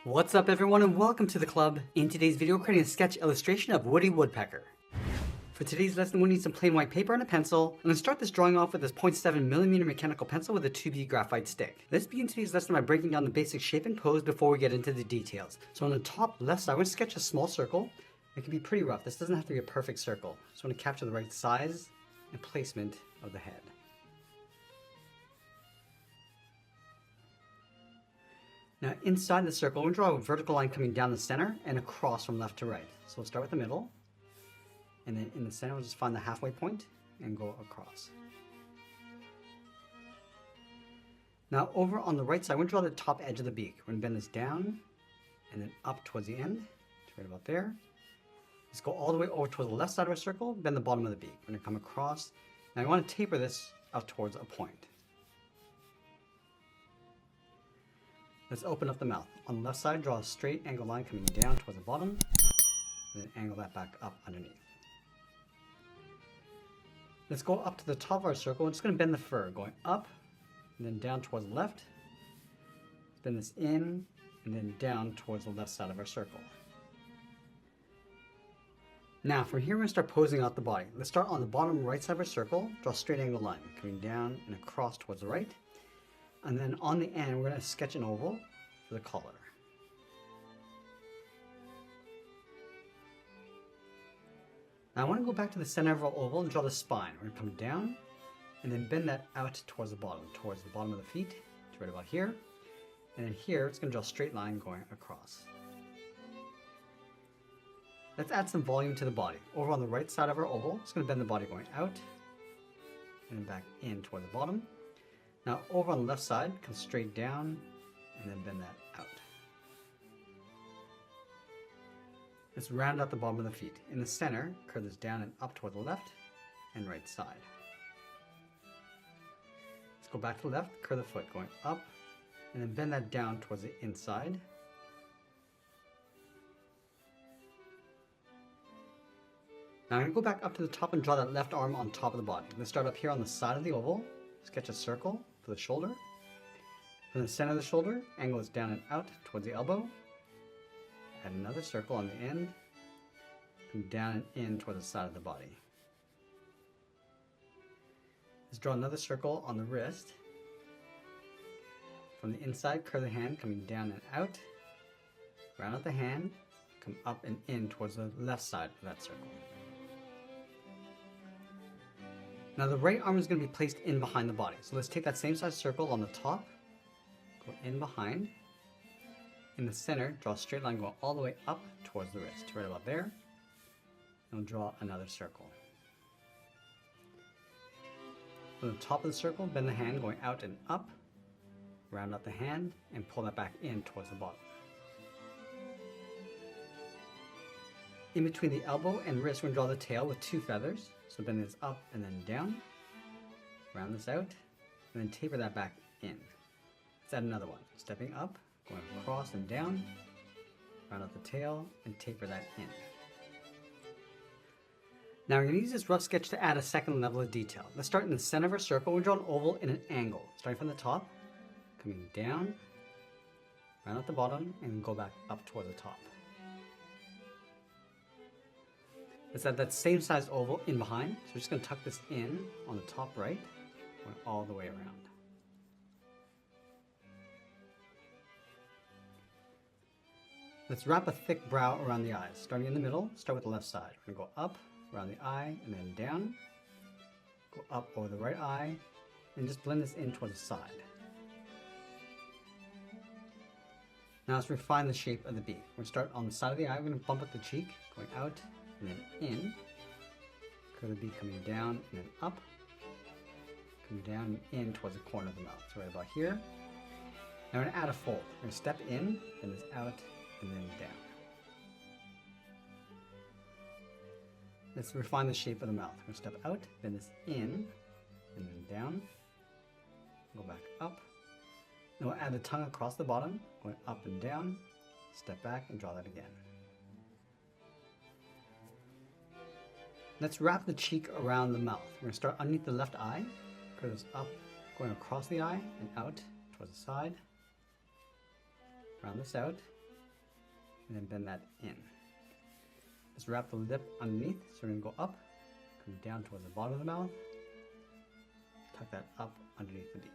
What's up everyone and welcome to the club. In today's video we're creating a sketch illustration of Woody Woodpecker. For today's lesson we'll need some plain white paper and a pencil. I'm going to start this drawing off with this 0.7mm mechanical pencil with a 2B graphite stick. Let's begin today's lesson by breaking down the basic shape and pose before we get into the details. So on the top left side I'm going to sketch a small circle. It can be pretty rough. This doesn't have to be a perfect circle. So I'm going to capture the right size and placement of the head. Now inside the circle, we'll draw a vertical line coming down the center and across from left to right. So we'll start with the middle, and then in the center we'll just find the halfway point and go across. Now over on the right side, we're going to draw the top edge of the beak. We're going to bend this down and then up towards the end, right about there. Let's go all the way over towards the left side of our circle, bend the bottom of the beak. We're going to come across. Now I want to taper this out towards a point. Let's open up the mouth. On the left side, draw a straight angle line coming down towards the bottom, and then angle that back up underneath. Let's go up to the top of our circle. We're just going to bend the fur, going up, and then down towards the left. Bend this in, and then down towards the left side of our circle. Now, from here, we're going to start posing out the body. Let's start on the bottom right side of our circle, draw a straight angle line, coming down and across towards the right. And then on the end, we're going to sketch an oval for the collar. Now I want to go back to the center of our oval and draw the spine. We're going to come down and then bend that out towards the bottom of the feet, to right about here. And then here, it's going to draw a straight line going across. Let's add some volume to the body. Over on the right side of our oval, it's going to bend the body going out and then back in toward the bottom. Now over on the left side, come straight down and then bend that out. Let's round out the bottom of the feet. In the center, curve this down and up toward the left and right side. Let's go back to the left, curve the foot going up and then bend that down towards the inside. Now I'm going to go back up to the top and draw that left arm on top of the body. Let's start up here on the side of the oval, sketch a circle for the shoulder. From the center of the shoulder, angle is down and out towards the elbow. Add another circle on the end, and down and in toward the side of the body. Let's draw another circle on the wrist. From the inside, curve the hand coming down and out. Round out the hand, come up and in towards the left side of that circle. Now the right arm is going to be placed in behind the body. So let's take that same size circle on the top, go in behind. In the center, draw a straight line going all the way up towards the wrist, right about there. And we'll draw another circle. From the top of the circle, bend the hand going out and up, round out the hand, and pull that back in towards the bottom. In between the elbow and wrist, we're going to draw the tail with two feathers. So bend this up and then down, round this out, and then taper that back in. Let's add another one. Stepping up, going across and down, round out the tail, and taper that in. Now we're going to use this rough sketch to add a second level of detail. Let's start in the center of our circle. We'll draw an oval in an angle. Starting from the top, coming down, round out the bottom, and go back up toward the top. Let's add that same size oval in behind. So we're just going to tuck this in on the top right, going all the way around. Let's wrap a thick brow around the eyes. Starting in the middle, start with the left side. We're going to go up around the eye and then down. Go up over the right eye and just blend this in towards the side. Now let's refine the shape of the beak. We're going to start on the side of the eye. We're going to bump up the cheek, going out and then in, curve the beak coming down and then up, come down and in towards the corner of the mouth, so right about here. Now we're going to add a fold. We're going to step in, then this out, and then down. Let's refine the shape of the mouth. We're going to step out, then this in, and then down, go back up. Then we'll add the tongue across the bottom, going up and down, step back and draw that again. Let's wrap the cheek around the mouth. We're going to start underneath the left eye, curve this up, going across the eye and out towards the side. Round this out, and then bend that in. Let's wrap the lip underneath, so we're going to go up, come down towards the bottom of the mouth, tuck that up underneath the beak.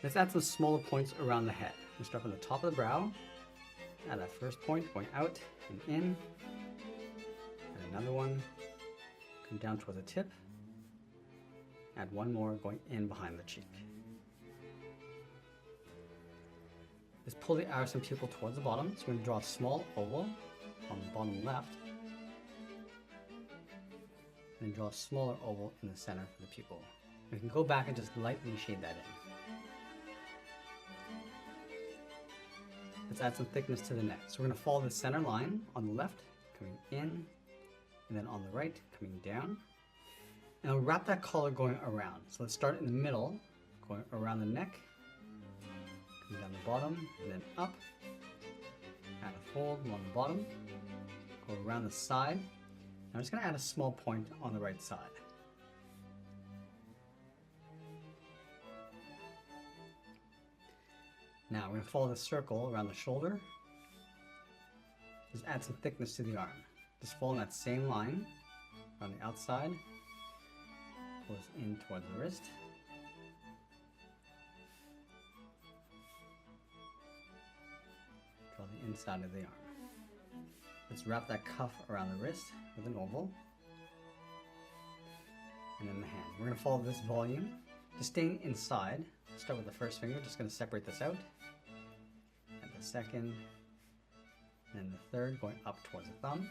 Let's add some smaller points around the head. We'll start from the top of the brow, add that first point going out and in, and another one, come down towards the tip, add one more going in behind the cheek. Let's pull the iris and pupil towards the bottom, so we're going to draw a small oval on the bottom left, and then draw a smaller oval in the center for the pupil. We can go back and just lightly shade that in. Let's add some thickness to the neck. So we're going to follow the center line on the left, coming in, and then on the right, coming down. And we'll wrap that collar going around. So let's start in the middle, going around the neck, coming down the bottom, and then up. Add a fold along the bottom, go around the side. Now I'm just going to add a small point on the right side. Now we're going to follow the circle around the shoulder. Just add some thickness to the arm. Just follow that same line around the outside. Pull this in towards the wrist. Draw the inside of the arm. Let's wrap that cuff around the wrist with an oval. And then the hand. We're going to follow this volume. Just staying inside. Start with the first finger, just going to separate this out. And the second, and the third going up towards the thumb.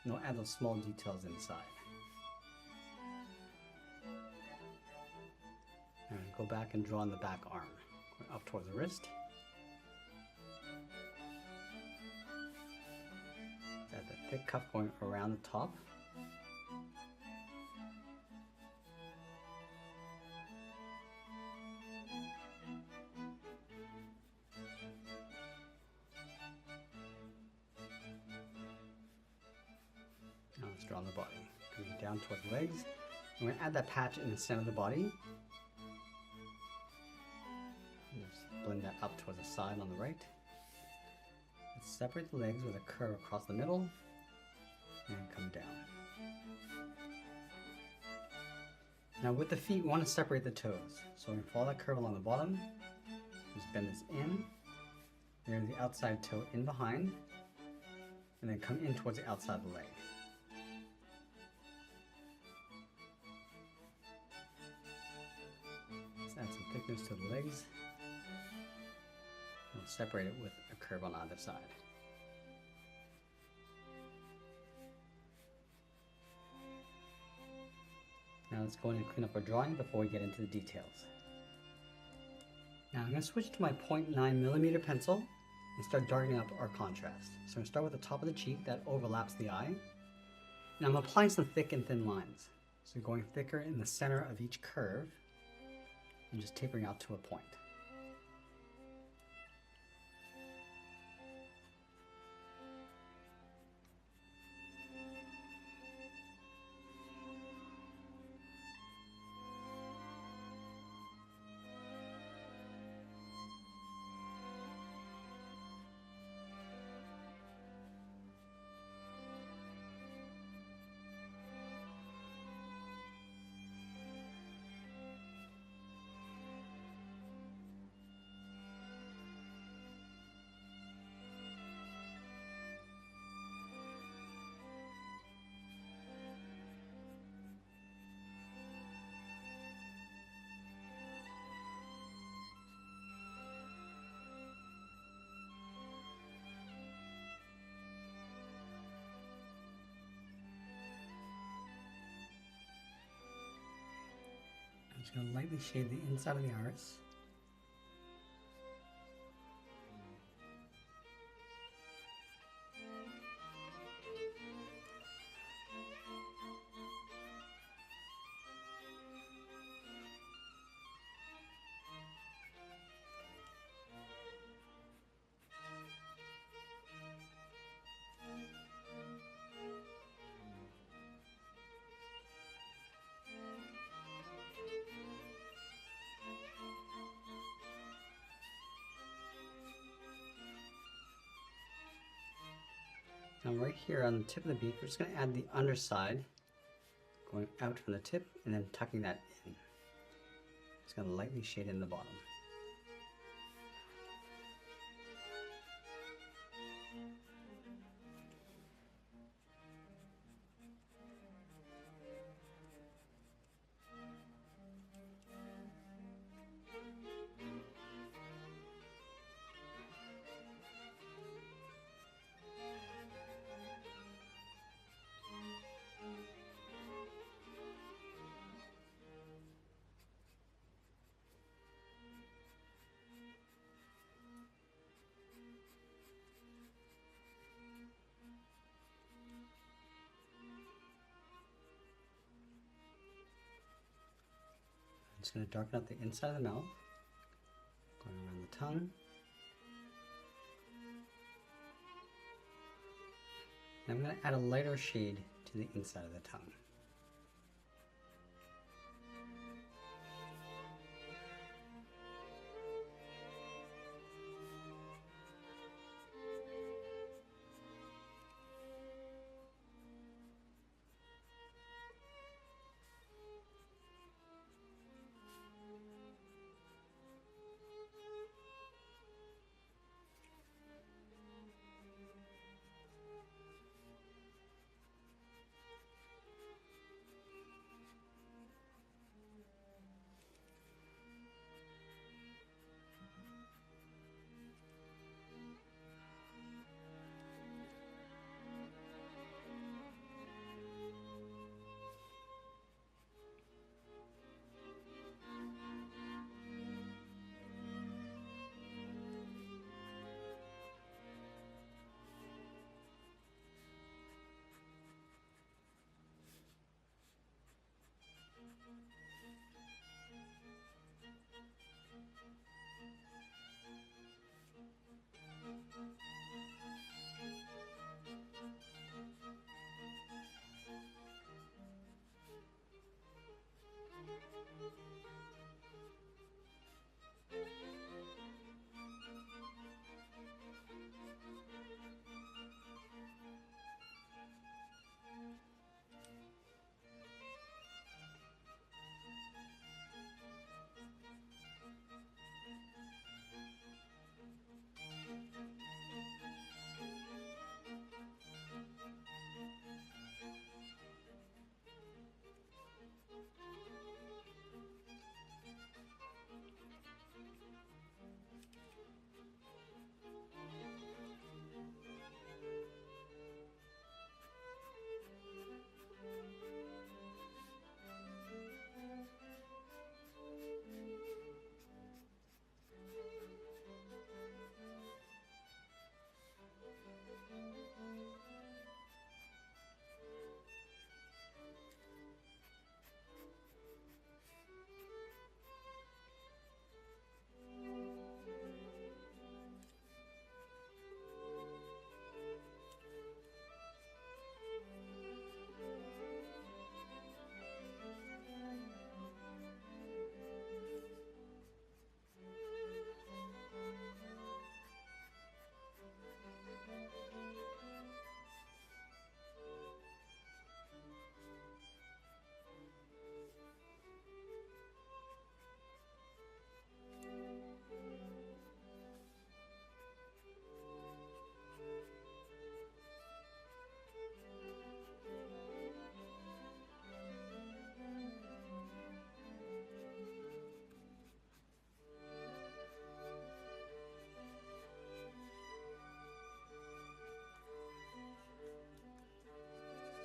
And we'll add those small details inside. And go back and draw on the back arm, going up towards the wrist. Add the thick cuff going around the top. Now let's draw on the body. Coming down towards the legs. I'm going to add that patch in the center of the body. Just blend that up towards the side on the right. Let's separate the legs with a curve across the middle and come down. Now with the feet, we want to separate the toes. So we follow that curve along the bottom. Just bend this in. There's the outside toe in behind. And then come in towards the outside of the leg. Let's add some thickness to the legs. We'll separate it with a curve on either side. Now let's go in and clean up our drawing before we get into the details. Now I'm going to switch to my 0.9mm pencil and start darkening up our contrast. So I'm going to start with the top of the cheek that overlaps the eye. And I'm applying some thick and thin lines. So going thicker in the center of each curve and just tapering out to a point. I'm just going to lightly shade the inside of the iris. Now right here on the tip of the beak, we're just going to add the underside, going out from the tip and then tucking that in. Just going to lightly shade in the bottom. I'm just going to darken up the inside of the mouth, going around the tongue. And I'm going to add a lighter shade to the inside of the tongue.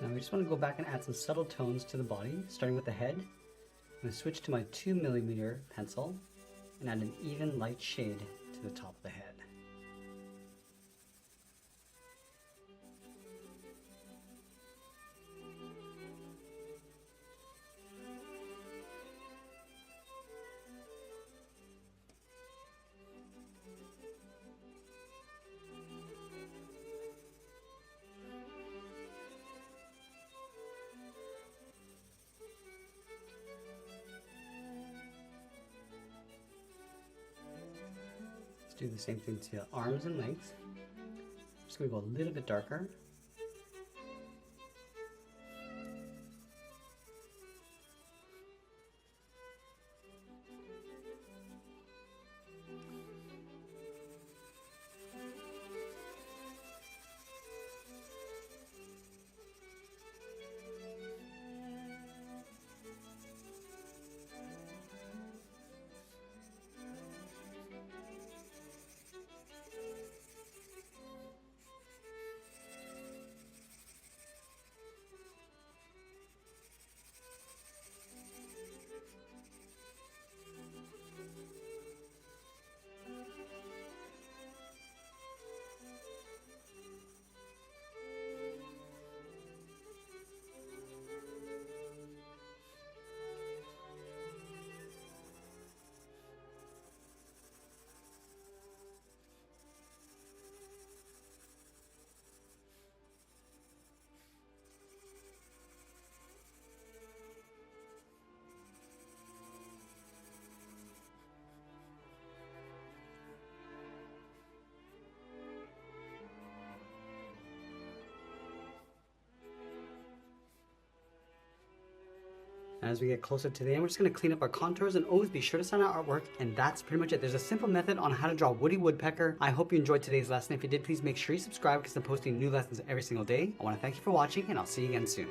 Now we just want to go back and add some subtle tones to the body, starting with the head. I'm going to switch to my 2mm pencil and add an even light shade to the top of the head. Let's do the same thing to arms and legs. I'm just going to go a little bit darker. And as we get closer to the end, we're just going to clean up our contours, and always be sure to sign our artwork. And that's pretty much it. There's a simple method on how to draw Woody Woodpecker. I hope you enjoyed today's lesson. If you did, please make sure you subscribe because I'm posting new lessons every single day. I want to thank you for watching, and I'll see you again soon.